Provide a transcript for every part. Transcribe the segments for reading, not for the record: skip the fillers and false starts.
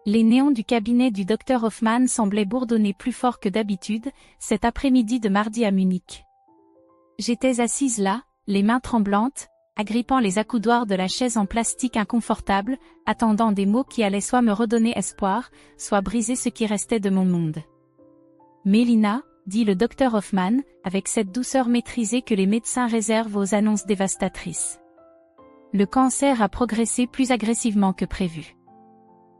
Les néons du cabinet du docteur Hoffmann semblaient bourdonner plus fort que d'habitude, cet après-midi de mardi à Munich. J'étais assise là, les mains tremblantes, agrippant les accoudoirs de la chaise en plastique inconfortable, attendant des mots qui allaient soit me redonner espoir, soit briser ce qui restait de mon monde. « Mélina », dit le docteur Hoffmann, avec cette douceur maîtrisée que les médecins réservent aux annonces dévastatrices. Le cancer a progressé plus agressivement que prévu.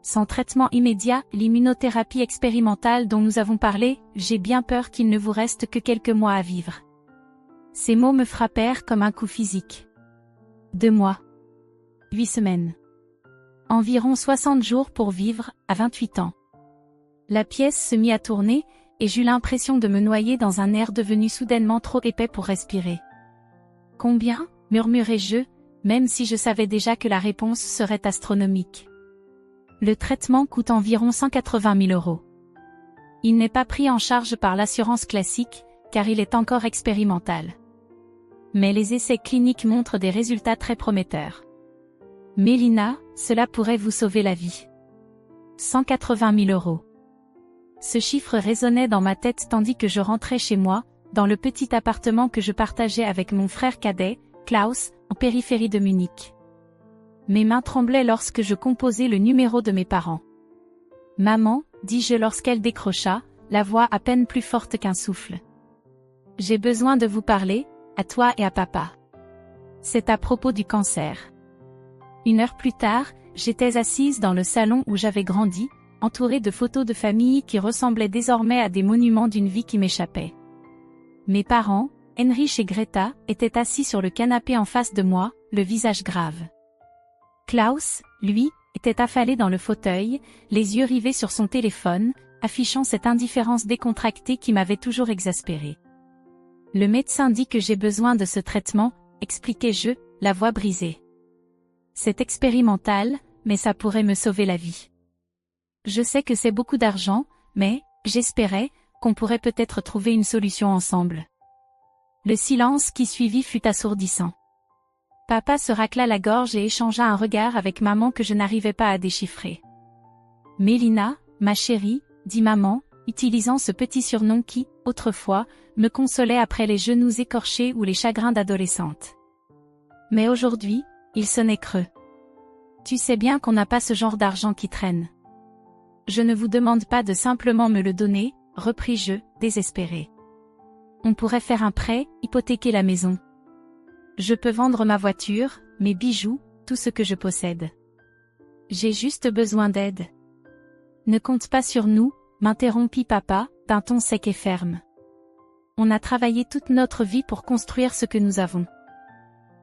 Sans traitement immédiat, l'immunothérapie expérimentale dont nous avons parlé, j'ai bien peur qu'il ne vous reste que quelques mois à vivre. Ces mots me frappèrent comme un coup physique. 2 mois. 8 semaines. Environ 60 jours pour vivre, à 28 ans. La pièce se mit à tourner, et j'eus l'impression de me noyer dans un air devenu soudainement trop épais pour respirer. « Combien ?» murmurai-je, même si je savais déjà que la réponse serait astronomique. Le traitement coûte environ 180 000 €. Il n'est pas pris en charge par l'assurance classique, car il est encore expérimental. Mais les essais cliniques montrent des résultats très prometteurs. Mélina, cela pourrait vous sauver la vie. 180 000 €. Ce chiffre résonnait dans ma tête tandis que je rentrais chez moi, dans le petit appartement que je partageais avec mon frère cadet, Klaus, en périphérie de Munich. Mes mains tremblaient lorsque je composais le numéro de mes parents. « Maman », dis-je lorsqu'elle décrocha, la voix à peine plus forte qu'un souffle. « J'ai besoin de vous parler, à toi et à papa. C'est à propos du cancer. » 1 heure plus tard, j'étais assise dans le salon où j'avais grandi, entourée de photos de famille qui ressemblaient désormais à des monuments d'une vie qui m'échappait. Mes parents, Heinrich et Greta, étaient assis sur le canapé en face de moi, le visage grave. Klaus, lui, était affalé dans le fauteuil, les yeux rivés sur son téléphone, affichant cette indifférence décontractée qui m'avait toujours exaspérée. « Le médecin dit que j'ai besoin de ce traitement », expliquai-je, la voix brisée. « C'est expérimental, mais ça pourrait me sauver la vie. Je sais que c'est beaucoup d'argent, mais, j'espérais, qu'on pourrait peut-être trouver une solution ensemble. » Le silence qui suivit fut assourdissant. Papa se racla la gorge et échangea un regard avec maman que je n'arrivais pas à déchiffrer. « Mélina, ma chérie », dit maman, utilisant ce petit surnom qui, autrefois, me consolait après les genoux écorchés ou les chagrins d'adolescente. Mais aujourd'hui, il sonnait creux. « Tu sais bien qu'on n'a pas ce genre d'argent qui traîne. »« Je ne vous demande pas de simplement me le donner, » repris-je, désespéré. « On pourrait faire un prêt, hypothéquer la maison. Je peux vendre ma voiture, mes bijoux, tout ce que je possède. J'ai juste besoin d'aide. »« Ne compte pas sur nous, » m'interrompit papa, d'un ton sec et ferme. « On a travaillé toute notre vie pour construire ce que nous avons.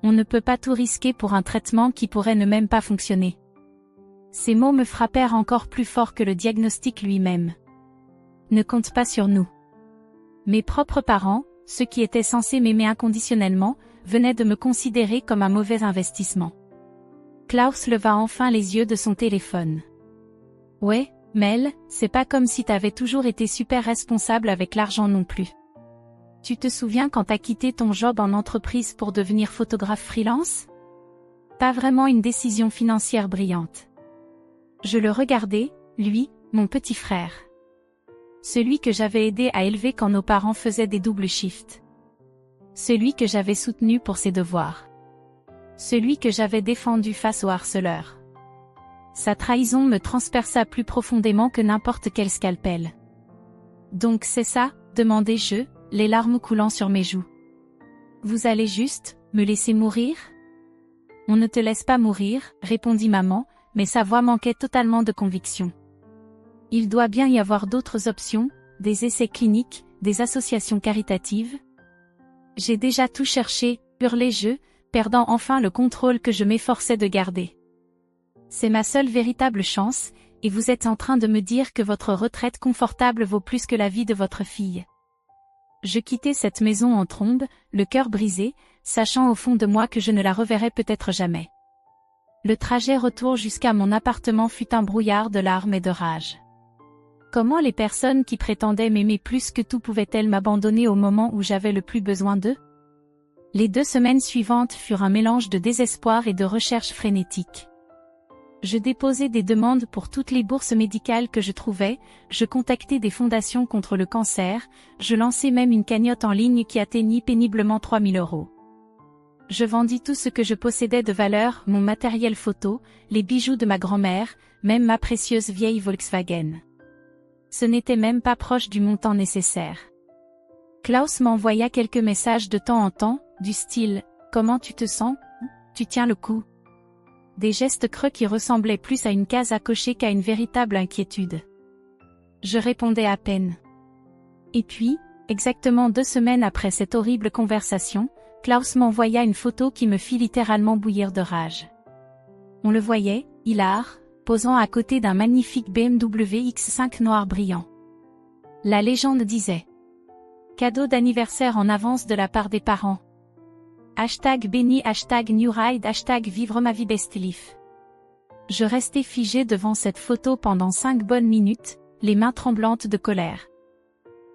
On ne peut pas tout risquer pour un traitement qui pourrait ne même pas fonctionner. » Ces mots me frappèrent encore plus fort que le diagnostic lui-même. Ne compte pas sur nous. Mes propres parents, ceux qui étaient censés m'aimer inconditionnellement, venaient de me considérer comme un mauvais investissement. Klaus leva enfin les yeux de son téléphone. « Ouais, Mel, c'est pas comme si t'avais toujours été super responsable avec l'argent non plus. Tu te souviens quand t'as quitté ton job en entreprise pour devenir photographe freelance? Pas vraiment une décision financière brillante. » Je le regardais, lui, mon petit frère. Celui que j'avais aidé à élever quand nos parents faisaient des doubles shifts. Celui que j'avais soutenu pour ses devoirs. Celui que j'avais défendu face aux harceleurs. Sa trahison me transperça plus profondément que n'importe quel scalpel. « Donc c'est ça ?» demandai-je, les larmes coulant sur mes joues. « Vous allez juste me laisser mourir ?»« On ne te laisse pas mourir », répondit maman, mais sa voix manquait totalement de conviction. « Il doit bien y avoir d'autres options, des essais cliniques, des associations caritatives. » J'ai déjà tout cherché, hurlai-je, perdant enfin le contrôle que je m'efforçais de garder. C'est ma seule véritable chance, et vous êtes en train de me dire que votre retraite confortable vaut plus que la vie de votre fille. Je quittai cette maison en trombe, le cœur brisé, sachant au fond de moi que je ne la reverrais peut-être jamais. Le trajet retour jusqu'à mon appartement fut un brouillard de larmes et de rage. Comment les personnes qui prétendaient m'aimer plus que tout pouvaient-elles m'abandonner au moment où j'avais le plus besoin d'eux? Les 2 semaines suivantes furent un mélange de désespoir et de recherche frénétique. Je déposais des demandes pour toutes les bourses médicales que je trouvais, je contactais des fondations contre le cancer, je lançais même une cagnotte en ligne qui atteignit péniblement 3000 €. Je vendis tout ce que je possédais de valeur, mon matériel photo, les bijoux de ma grand-mère, même ma précieuse vieille Volkswagen. Ce n'était même pas proche du montant nécessaire. Klaus m'envoya quelques messages de temps en temps, du style « Comment tu te sens ? Tu tiens le coup ?» Des gestes creux qui ressemblaient plus à une case à cocher qu'à une véritable inquiétude. Je répondais à peine. Et puis, exactement 2 semaines après cette horrible conversation, Klaus m'envoya une photo qui me fit littéralement bouillir de rage. On le voyait, hilar, posant à côté d'un magnifique BMW X5 noir brillant. La légende disait « Cadeau d'anniversaire en avance de la part des parents. #béni, #newride, #vivre ma vie best life ». Je restais figé devant cette photo pendant 5 bonnes minutes, les mains tremblantes de colère.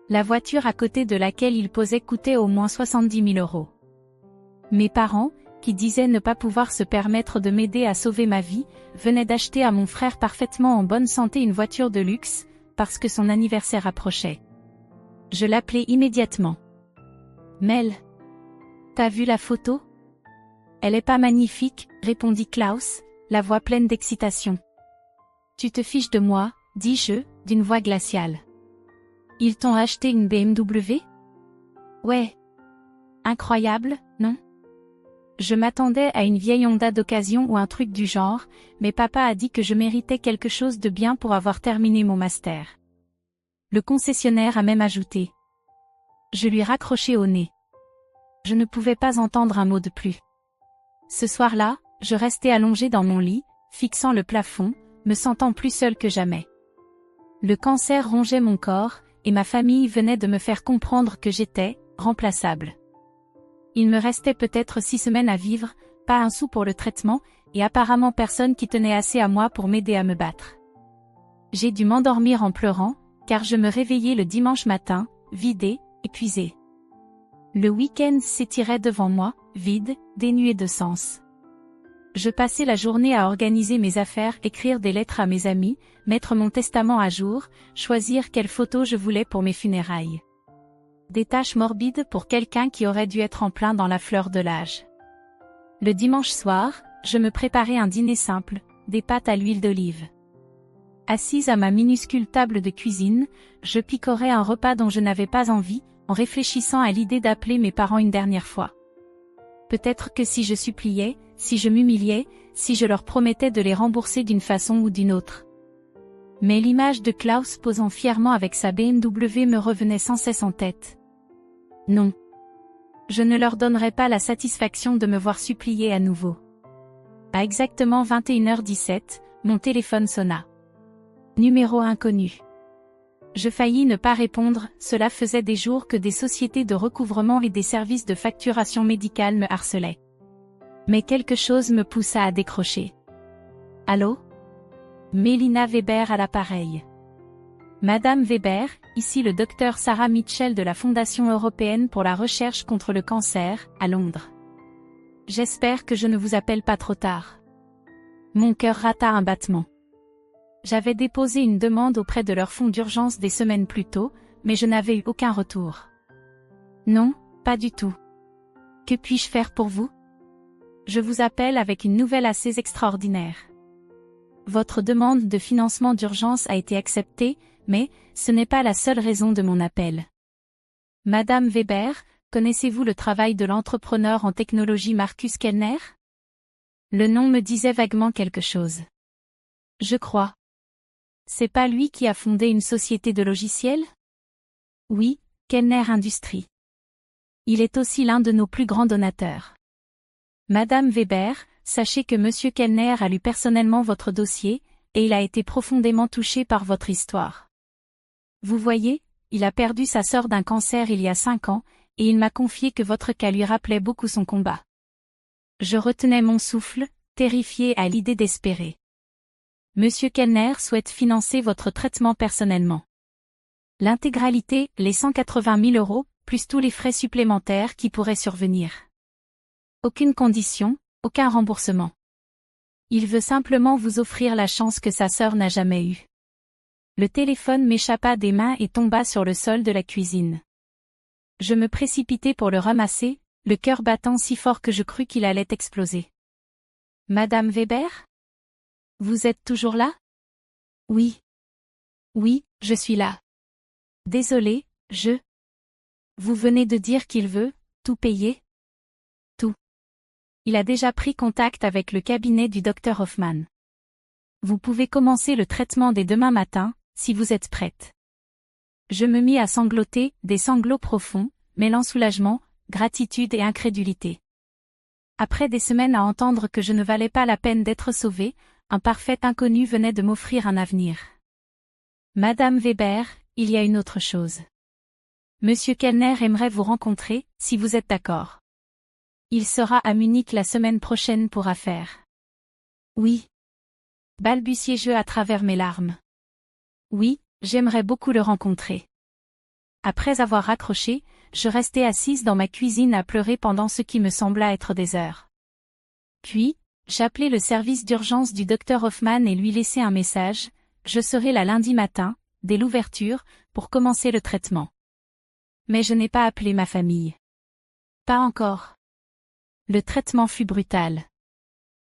La voiture à côté de laquelle il posait coûtait au moins 70 000 €. Mes parents, qui disaient ne pas pouvoir se permettre de m'aider à sauver ma vie, venaient d'acheter à mon frère parfaitement en bonne santé une voiture de luxe, parce que son anniversaire approchait. Je l'appelai immédiatement. « Mel, t'as vu la photo ? Elle est pas magnifique, répondit Klaus, la voix pleine d'excitation. Tu te fiches de moi, dis-je, d'une voix glaciale. Ils t'ont acheté une BMW ? Ouais. Incroyable, non ? Je m'attendais à une vieille Honda d'occasion ou un truc du genre, mais papa a dit que je méritais quelque chose de bien pour avoir terminé mon master. Le concessionnaire a même ajouté. Je lui raccrochai au nez. Je ne pouvais pas entendre un mot de plus. Ce soir-là, je restais allongé dans mon lit, fixant le plafond, me sentant plus seul que jamais. Le cancer rongeait mon corps, et ma famille venait de me faire comprendre que j'étais remplaçable. Il me restait peut-être 6 semaines à vivre, pas un sou pour le traitement, et apparemment personne qui tenait assez à moi pour m'aider à me battre. J'ai dû m'endormir en pleurant, car je me réveillai le dimanche matin, vidé, épuisé. Le week-end s'étirait devant moi, vide, dénué de sens. Je passais la journée à organiser mes affaires, écrire des lettres à mes amis, mettre mon testament à jour, choisir quelle photo je voulais pour mes funérailles. Des tâches morbides pour quelqu'un qui aurait dû être en plein dans la fleur de l'âge. Le dimanche soir, je me préparais un dîner simple, des pâtes à l'huile d'olive. Assise à ma minuscule table de cuisine, je picorais un repas dont je n'avais pas envie, en réfléchissant à l'idée d'appeler mes parents une dernière fois. Peut-être que si je suppliais, si je m'humiliais, si je leur promettais de les rembourser d'une façon ou d'une autre. Mais l'image de Klaus posant fièrement avec sa BMW me revenait sans cesse en tête. Non. Je ne leur donnerai pas la satisfaction de me voir supplier à nouveau. À exactement 21h17, mon téléphone sonna. Numéro inconnu. Je faillis ne pas répondre, cela faisait des jours que des sociétés de recouvrement et des services de facturation médicale me harcelaient. Mais quelque chose me poussa à décrocher. Allô ? Mélina Weber à l'appareil. Madame Weber, ici le docteur Sarah Mitchell de la Fondation européenne pour la recherche contre le cancer, à Londres. J'espère que je ne vous appelle pas trop tard. Mon cœur rata un battement. J'avais déposé une demande auprès de leur fonds d'urgence des semaines plus tôt, mais je n'avais eu aucun retour. Non, pas du tout. Que puis-je faire pour vous ? Je vous appelle avec une nouvelle assez extraordinaire. Votre demande de financement d'urgence a été acceptée, mais ce n'est pas la seule raison de mon appel. Madame Weber, connaissez-vous le travail de l'entrepreneur en technologie Marcus Kellner ? Le nom me disait vaguement quelque chose. Je crois. C'est pas lui qui a fondé une société de logiciels ? Oui, Kellner Industries. Il est aussi l'un de nos plus grands donateurs. Madame Weber, sachez que Monsieur Kellner a lu personnellement votre dossier, et il a été profondément touché par votre histoire. Vous voyez, il a perdu sa sœur d'un cancer il y a 5 ans, et il m'a confié que votre cas lui rappelait beaucoup son combat. Je retenais mon souffle, terrifié à l'idée d'espérer. Monsieur Kellner souhaite financer votre traitement personnellement. L'intégralité, les 180 000 €, plus tous les frais supplémentaires qui pourraient survenir. Aucune condition, aucun remboursement. Il veut simplement vous offrir la chance que sa sœur n'a jamais eue. Le téléphone m'échappa des mains et tomba sur le sol de la cuisine. Je me précipitai pour le ramasser, le cœur battant si fort que je crus qu'il allait exploser. Madame Weber? Vous êtes toujours là? Oui. Oui, je suis là. Désolé, Vous venez de dire qu'il veut, tout payer? Tout. Il a déjà pris contact avec le cabinet du docteur Hoffman. Vous pouvez commencer le traitement dès demain matin, si vous êtes prête. Je me mis à sangloter, des sanglots profonds, mêlant soulagement, gratitude et incrédulité. Après des semaines à entendre que je ne valais pas la peine d'être sauvée, un parfait inconnu venait de m'offrir un avenir. Madame Weber, il y a une autre chose. Monsieur Kellner aimerait vous rencontrer, si vous êtes d'accord. Il sera à Munich la semaine prochaine pour affaires. Oui. Balbutiai-je à travers mes larmes. Oui, j'aimerais beaucoup le rencontrer. Après avoir raccroché, je restai assise dans ma cuisine à pleurer pendant ce qui me sembla être des heures. Puis, j'appelai le service d'urgence du docteur Hoffman et lui laissai un message: je serai là lundi matin, dès l'ouverture, pour commencer le traitement. Mais je n'ai pas appelé ma famille. Pas encore. Le traitement fut brutal.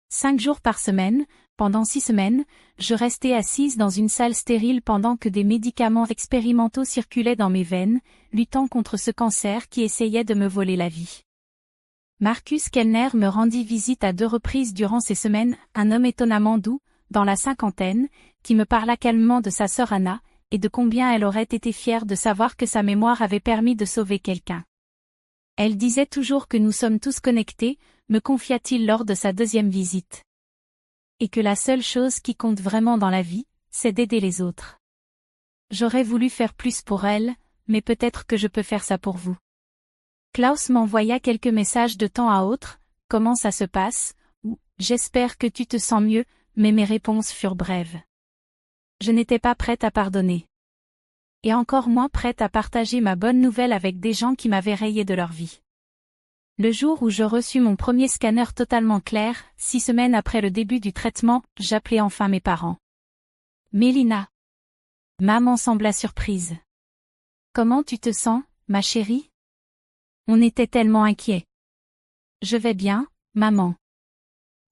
5 jours par semaine, pendant 6 semaines, je restais assise dans une salle stérile pendant que des médicaments expérimentaux circulaient dans mes veines, luttant contre ce cancer qui essayait de me voler la vie. Marcus Kellner me rendit visite à 2 reprises durant ces semaines, un homme étonnamment doux, dans la cinquantaine, qui me parla calmement de sa sœur Anna, et de combien elle aurait été fière de savoir que sa mémoire avait permis de sauver quelqu'un. Elle disait toujours que nous sommes tous connectés, me confia-t-il lors de sa 2e visite. Et que la seule chose qui compte vraiment dans la vie, c'est d'aider les autres. J'aurais voulu faire plus pour elle, mais peut-être que je peux faire ça pour vous. Klaus m'envoya quelques messages de temps à autre, comment ça se passe, ou j'espère que tu te sens mieux, mais mes réponses furent brèves. Je n'étais pas prête à pardonner. Et encore moins prête à partager ma bonne nouvelle avec des gens qui m'avaient rayé de leur vie. Le jour où je reçus mon premier scanner totalement clair, 6 semaines après le début du traitement, j'appelai enfin mes parents. Mélina. Maman sembla surprise. Comment tu te sens, ma chérie? On était tellement inquiets. Je vais bien, maman.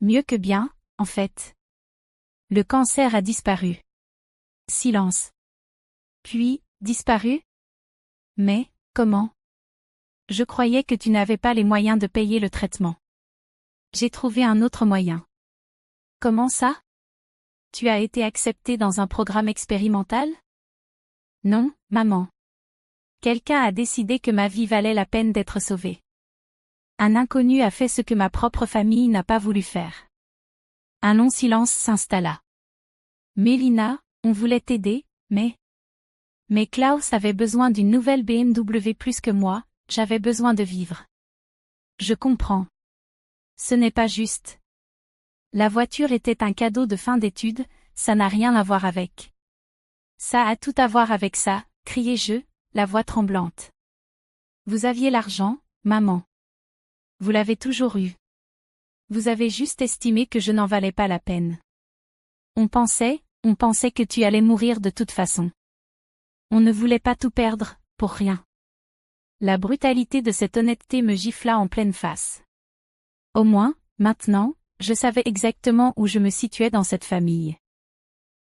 Mieux que bien, en fait. Le cancer a disparu. Silence. Puis, disparu? Mais, comment? Je croyais que tu n'avais pas les moyens de payer le traitement. J'ai trouvé un autre moyen. Comment ça? Tu as été accepté dans un programme expérimental? Non, maman. Quelqu'un a décidé que ma vie valait la peine d'être sauvée. Un inconnu a fait ce que ma propre famille n'a pas voulu faire. Un long silence s'installa. Mélina, on voulait t'aider, mais Klaus avait besoin d'une nouvelle BMW plus que moi, j'avais besoin de vivre. Je comprends. Ce n'est pas juste. La voiture était un cadeau de fin d'études, ça n'a rien à voir avec. Ça a tout à voir avec ça, criai-je, la voix tremblante. Vous aviez l'argent, maman. Vous l'avez toujours eu. Vous avez juste estimé que je n'en valais pas la peine. On pensait que tu allais mourir de toute façon. On ne voulait pas tout perdre, pour rien. La brutalité de cette honnêteté me gifla en pleine face. Au moins, maintenant, je savais exactement où je me situais dans cette famille.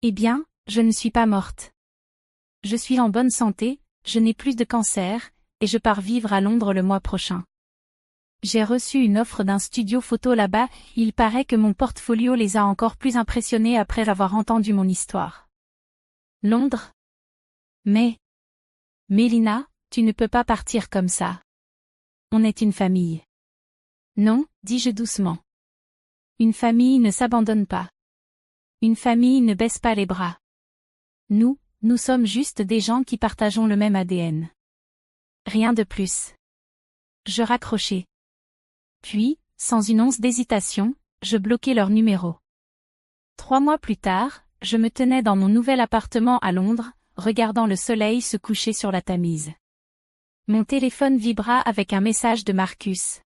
Eh bien, je ne suis pas morte. Je suis en bonne santé, je n'ai plus de cancer, et je pars vivre à Londres le mois prochain. J'ai reçu une offre d'un studio photo là-bas, il paraît que mon portfolio les a encore plus impressionnés après avoir entendu mon histoire. Londres? Mais, Mélina, tu ne peux pas partir comme ça. On est une famille. Non, dis-je doucement. Une famille ne s'abandonne pas. Une famille ne baisse pas les bras. Nous sommes juste des gens qui partageons le même ADN. Rien de plus. Je raccrochai. Puis, sans une once d'hésitation, je bloquai leur numéro. 3 mois plus tard, je me tenais dans mon nouvel appartement à Londres, regardant le soleil se coucher sur la Tamise. Mon téléphone vibra avec un message de Marcus.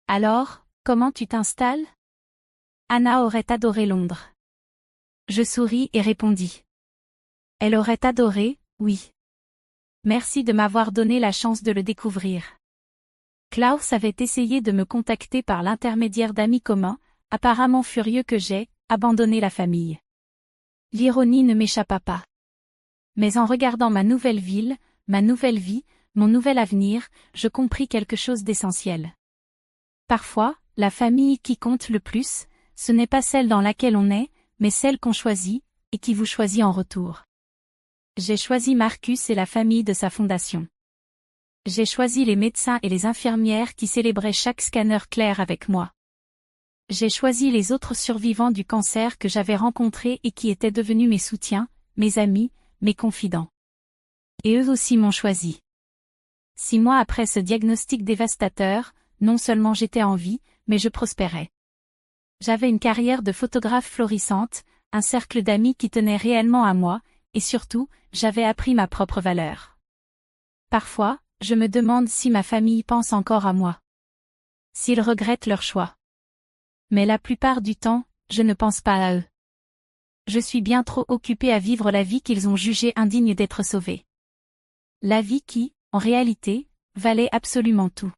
Alors, comment tu t'installes? Anna aurait adoré Londres. Je souris et répondis. Elle aurait adoré, oui. Merci de m'avoir donné la chance de le découvrir. Klaus avait essayé de me contacter par l'intermédiaire d'amis communs, apparemment furieux que j'ai abandonné la famille. L'ironie ne m'échappa pas. Mais en regardant ma nouvelle ville, ma nouvelle vie, mon nouvel avenir, je compris quelque chose d'essentiel. Parfois, la famille qui compte le plus, ce n'est pas celle dans laquelle on est, mais celle qu'on choisit, et qui vous choisit en retour. J'ai choisi Marcus et la famille de sa fondation. J'ai choisi les médecins et les infirmières qui célébraient chaque scanner clair avec moi. J'ai choisi les autres survivants du cancer que j'avais rencontrés et qui étaient devenus mes soutiens, mes amis, mes confidents. Et eux aussi m'ont choisi. 6 mois après ce diagnostic dévastateur, non seulement j'étais en vie, mais je prospérais. J'avais une carrière de photographe florissante, un cercle d'amis qui tenait réellement à moi, et surtout, j'avais appris ma propre valeur. Parfois, je me demande si ma famille pense encore à moi. S'ils regrettent leur choix. Mais la plupart du temps, je ne pense pas à eux. Je suis bien trop occupée à vivre la vie qu'ils ont jugée indigne d'être sauvée. La vie qui, en réalité, valait absolument tout.